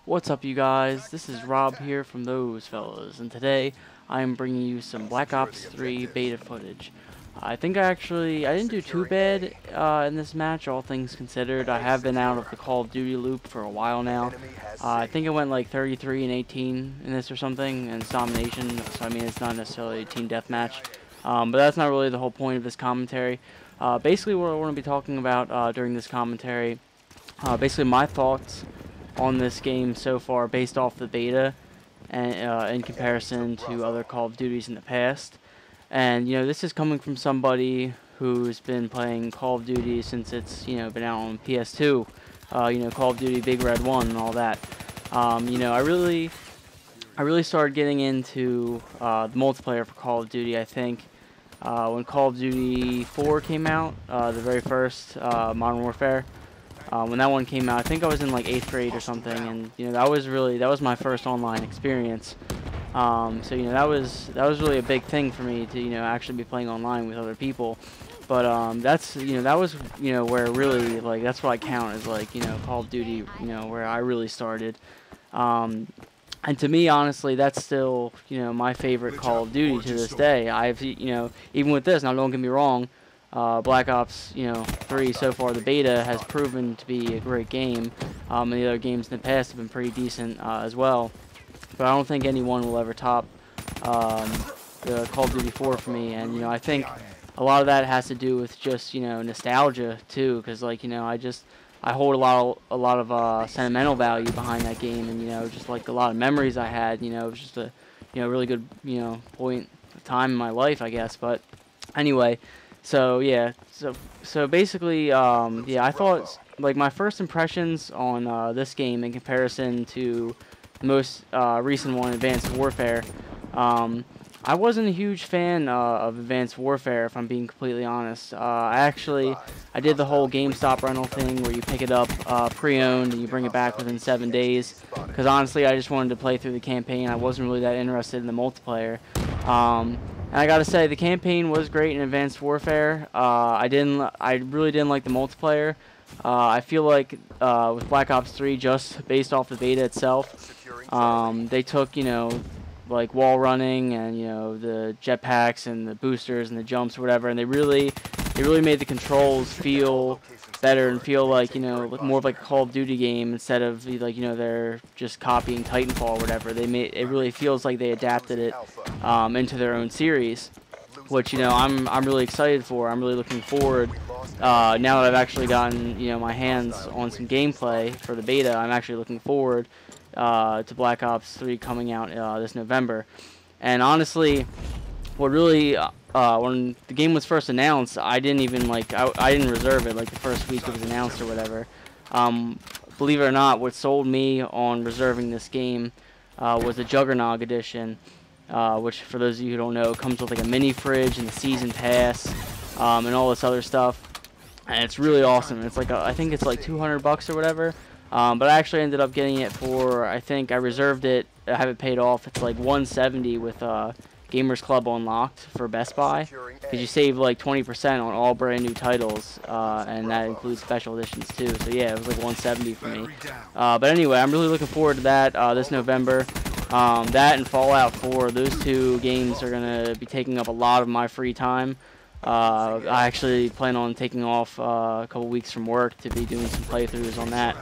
What's up, you guys? This is Rob here from Those Fellas, and today I am bringing you some Black Ops 3 beta footage. I think I didn't do too bad in this match, all things considered. I have been out of the Call of Duty loop for a while now. I think I went like 33 and 18 in this or something, and it's domination, so I mean it's not necessarily a team deathmatch. But that's not really the whole point of this commentary. Basically what I want to be talking about during this commentary, basically my thoughts on this game so far based off the beta and in comparison to other Call of Duties in the past. And this is coming from somebody who's been playing Call of Duty since it's been out on PS2, Call of Duty Big Red 1 and all that. I really started getting into the multiplayer for Call of Duty, I think, when Call of Duty 4 came out, the very first Modern Warfare. When that one came out, I think I was in like 8th grade or something, and that was my first online experience. So that was really a big thing for me to actually be playing online with other people. But that was where really, like, that's what I count as, like, Call of Duty, where I really started. And to me, honestly, that's still my favorite Call of Duty to this day. I've even with this, now don't get me wrong, Black Ops 3 so far, the beta has proven to be a great game, and the other games in the past have been pretty decent as well. But I don't think anyone will ever top the Call of Duty 4 for me, and I think a lot of that has to do with just nostalgia too, because like I hold a lot of sentimental value behind that game, and just like a lot of memories I had. It was just a really good point of time in my life, I guess. But anyway. So yeah, so basically, yeah, I thought like my first impressions on this game in comparison to the most recent one, Advanced Warfare. I wasn't a huge fan of Advanced Warfare, if I'm being completely honest. I did the whole GameStop rental thing where you pick it up pre-owned and you bring it back within 7 days. Because honestly, I just wanted to play through the campaign. I wasn't really that interested in the multiplayer. And I gotta say, the campaign was great in Advanced Warfare. I really didn't like the multiplayer. I feel like with Black Ops 3, just based off the beta itself, they took like wall running and the jetpacks and the boosters and the jumps or whatever, and they really made the controls feel better and feel like more of like a Call of Duty game instead of like they're just copying Titanfall or whatever. It really feels like they adapted it into their own series, which I'm really excited for. I'm really looking forward now that I've actually gotten my hands on some gameplay for the beta. I'm actually looking forward to Black Ops 3 coming out this November. And honestly, what really when the game was first announced, I didn't even I didn't reserve it like the first week it was announced or whatever. Believe it or not, what sold me on reserving this game was the Juggernog edition, which for those of you who don't know, comes with like a mini fridge and the season pass and all this other stuff, and it's really awesome. It's like I think it's like $200 or whatever. But I actually ended up getting it for, I think I reserved it, I have it paid off. It's like $170 with Gamers Club Unlocked for Best Buy, because you save like 20% on all brand new titles, and that includes special editions too. So yeah, it was like $170 for me. But anyway, I'm really looking forward to that this November. That and Fallout 4, those two games are going to be taking up a lot of my free time. I actually plan on taking off a couple weeks from work to be doing some playthroughs on that.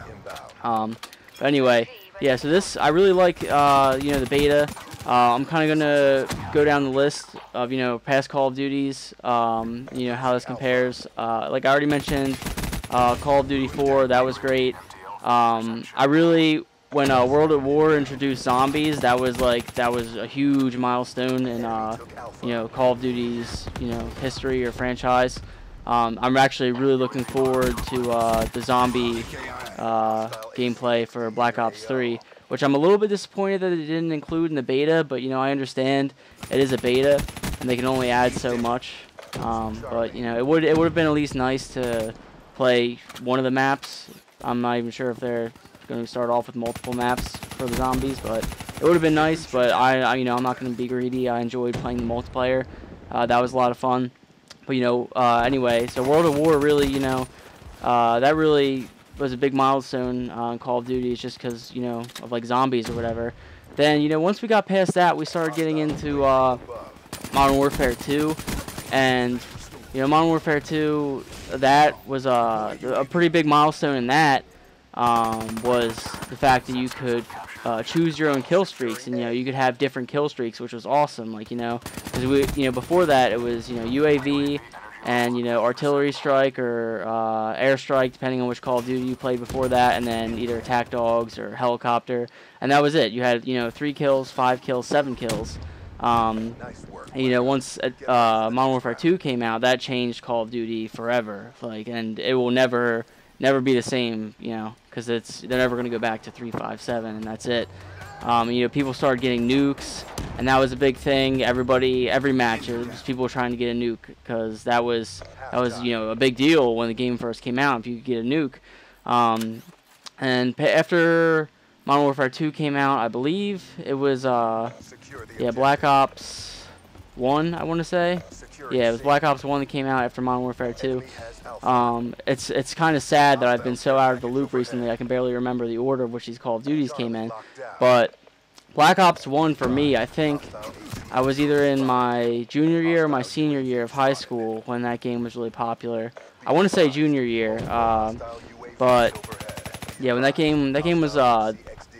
But anyway, yeah, so this, I really like, the beta. I'm kind of going to go down the list of, past Call of Duties, how this compares. Like I already mentioned, Call of Duty 4, that was great. When World at War introduced zombies, that was a huge milestone in Call of Duty's history or franchise. I'm actually really looking forward to the zombie gameplay for Black Ops 3, which I'm a little bit disappointed that it didn't include in the beta, but I understand it is a beta and they can only add so much. But it would have been at least nice to play one of the maps. I'm not even sure if they're going to start off with multiple maps for the zombies, but it would have been nice. But I'm not going to be greedy. I enjoyed playing the multiplayer. That was a lot of fun. But anyway, so World of War really, that really was a big milestone on Call of Duty, just because, you know, of like zombies or whatever. Then, you know, once we got past that, we started getting into Modern Warfare 2, and you know, Modern Warfare 2, that was a pretty big milestone in that. Was the fact that you could choose your own kill streaks, and you know, you could have different kill streaks, which was awesome. Like, you know, because we, you know, before that it was, you know, UAV and, you know, artillery strike or airstrike, depending on which Call of Duty you played before that, and then either attack dogs or helicopter, and that was it. You had, you know, 3 kills, 5 kills, 7 kills. And, you know, once Modern Warfare 2 came out, that changed Call of Duty forever. Like, and it will never be the same, you know, because they're never going to go back to 3.5.7, and that's it. You know, people started getting nukes, and that was a big thing. Every match, it was just people trying to get a nuke, because that was you know, a big deal when the game first came out, if you could get a nuke. And after Modern Warfare 2 came out, I believe it was yeah, Black Ops 1, I want to say. Yeah, it was Black Ops 1 that came out after Modern Warfare 2. It's kind of sad that I've been so out of the loop recently, I can barely remember the order of which these Call of Duties came in. But Black Ops 1, for me, I think I was either in my junior year or my senior year of high school when that game was really popular. I want to say junior year, but yeah, when that game was I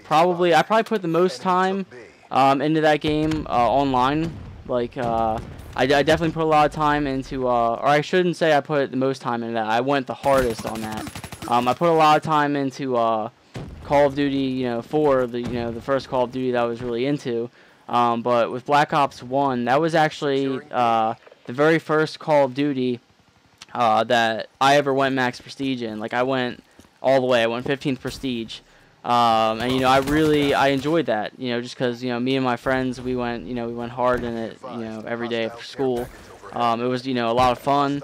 probably put the most time into that game online. Like, I definitely put a lot of time into, or I shouldn't say I put the most time into that. I went the hardest on that. I put a lot of time into Call of Duty, you know, 4, the first Call of Duty that I was really into. But with Black Ops 1, that was actually the very first Call of Duty that I ever went max prestige in. Like, I went all the way. I went 15th prestige. And, you know, I enjoyed that, you know, just because, you know, me and my friends, we went hard in it, you know, every day after school. It was, you know, a lot of fun,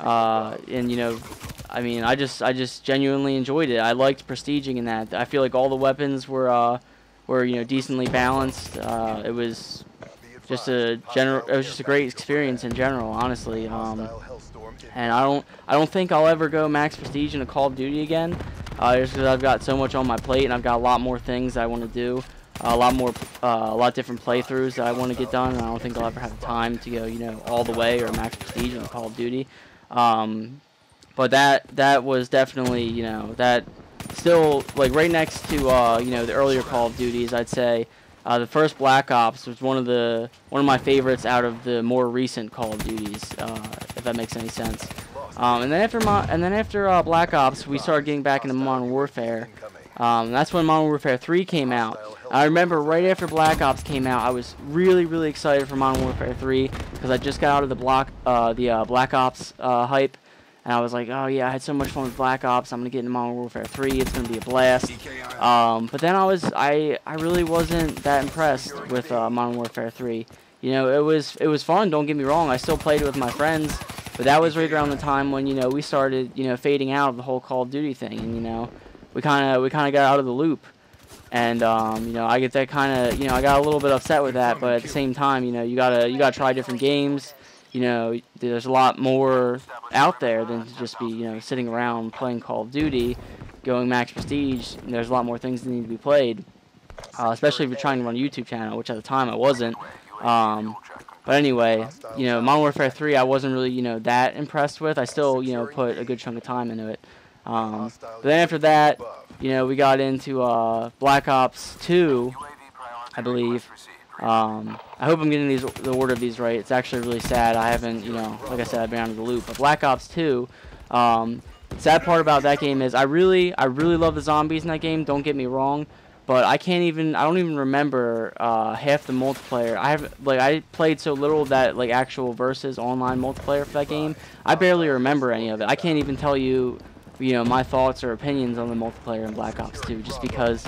and, you know, I mean, I just genuinely enjoyed it. I liked prestiging in that. I feel like all the weapons were, you know, decently balanced. It was just a great experience in general, honestly. And I don't think I'll ever go max prestige in a Call of Duty again. Just because I've got so much on my plate, and I've got a lot more things that I want to do, a lot different playthroughs that I want to get done, and I don't think I'll ever have time to go, you know, all the way or max prestige in Call of Duty. But that was definitely, you know, that still, like, right next to you know, the earlier Call of Duties, I'd say the first Black Ops was one of my favorites out of the more recent Call of Duties, if that makes any sense. And then after Black Ops, we started getting back into Modern Warfare. That's when Modern Warfare 3 came out. I remember right after Black Ops came out, I was really, really excited for Modern Warfare 3 because I just got out of the Black Ops hype, and I was like, oh yeah, I had so much fun with Black Ops. I'm gonna get into Modern Warfare 3. It's gonna be a blast. But then I really wasn't that impressed with Modern Warfare 3. You know, it was fun. Don't get me wrong. I still played it with my friends. But that was right around the time when, you know, we started, you know, fading out of the whole Call of Duty thing, and, you know, we kind of got out of the loop, and you know, I get that kind of, you know, I got a little bit upset with that, but at the same time, you know, you gotta try different games. You know, there's a lot more out there than to just be, you know, sitting around playing Call of Duty, going max prestige. And there's a lot more things that need to be played, especially if you're trying to run a YouTube channel, which at the time I wasn't. But anyway, you know, Modern Warfare 3 I wasn't really, you know, that impressed with. I still, you know, put a good chunk of time into it. But then after that, you know, we got into Black Ops 2, I believe. I hope I'm getting the order of these right. It's actually really sad. I haven't, you know, like I said, I've been out of the loop. But Black Ops 2, sad part about that game is I really love the zombies in that game. Don't get me wrong. But I don't even remember half the multiplayer. I played so little of that, like, actual versus online multiplayer for that game. I barely remember any of it. I can't even tell you, you know, my thoughts or opinions on the multiplayer in Black Ops 2, just because,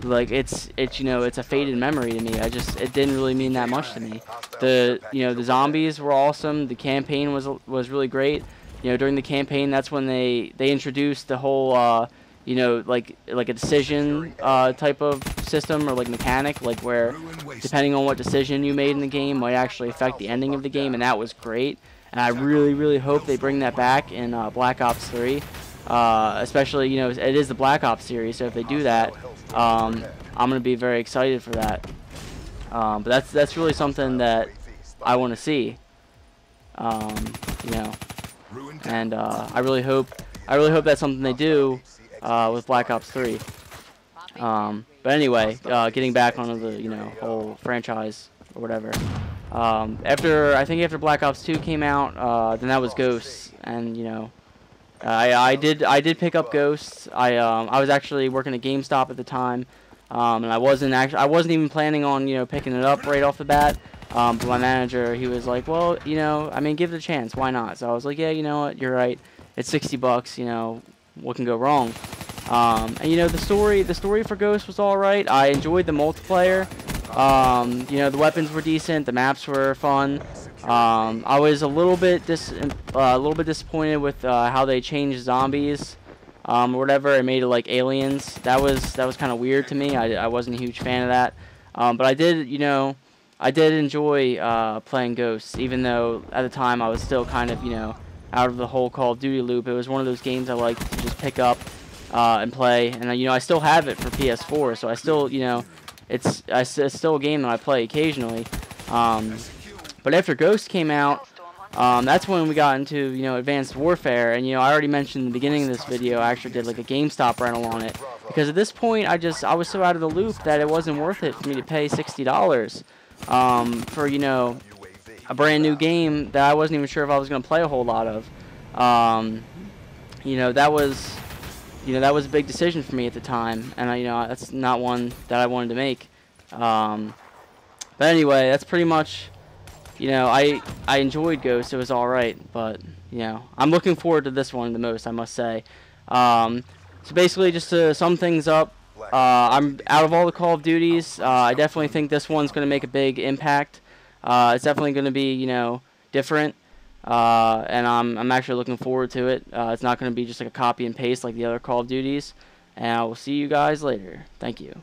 like, it's you know, it's a faded memory to me. It didn't really mean that much to me. You know, the zombies were awesome. The campaign was really great. You know, during the campaign, that's when they introduced the whole you know, like a decision type of system or like mechanic, like where depending on what decision you made in the game might actually affect the ending of the game, and that was great. And I really, really hope they bring that back in Black Ops 3. Especially, you know, it is the Black Ops series, so if they do that, I'm gonna be very excited for that. But that's really something that I want to see. You know, and I really hope that's something they do with Black Ops 3. But anyway, getting back onto the, you know, whole franchise or whatever. I think after Black Ops 2 came out, then that was Ghosts, and you know, I did pick up Ghosts. I was actually working at GameStop at the time, and I wasn't even planning on, you know, picking it up right off the bat. But my manager, he was like, well, you know, I mean, give it a chance, why not? So I was like, yeah, you know what, you're right. It's $60, you know, what can go wrong? And you know, the story for Ghost was all right. I enjoyed the multiplayer. You know, the weapons were decent, the maps were fun. I was a little bit disappointed with how they changed zombies, or whatever. It made it like aliens. That was kind of weird to me. I wasn't a huge fan of that. But I did, you know, I did enjoy playing Ghosts, even though at the time I was still kind of, you know, out of the whole Call of Duty loop. It was one of those games I liked to just pick up and play, and you know, I still have it for PS4, so I still, you know, it's still a game that I play occasionally. But after Ghost came out, that's when we got into, you know, Advanced Warfare, and you know, I already mentioned in the beginning of this video, I actually did like a GameStop rental on it, because at this point I was so out of the loop that it wasn't worth it for me to pay $60 for, you know, a brand new game that I wasn't even sure if I was going to play a whole lot of. You know, that was a big decision for me at the time, and you know, that's not one that I wanted to make. But anyway, that's pretty much, you know, I enjoyed Ghost. It was all right, but you know, I'm looking forward to this one the most, I must say. So basically, just to sum things up, I'm out of all the Call of Duties. I definitely think this one's going to make a big impact. It's definitely going to be, you know, different. And I'm actually looking forward to it. It's not going to be just like a copy and paste like the other Call of Duties. And I will see you guys later. Thank you.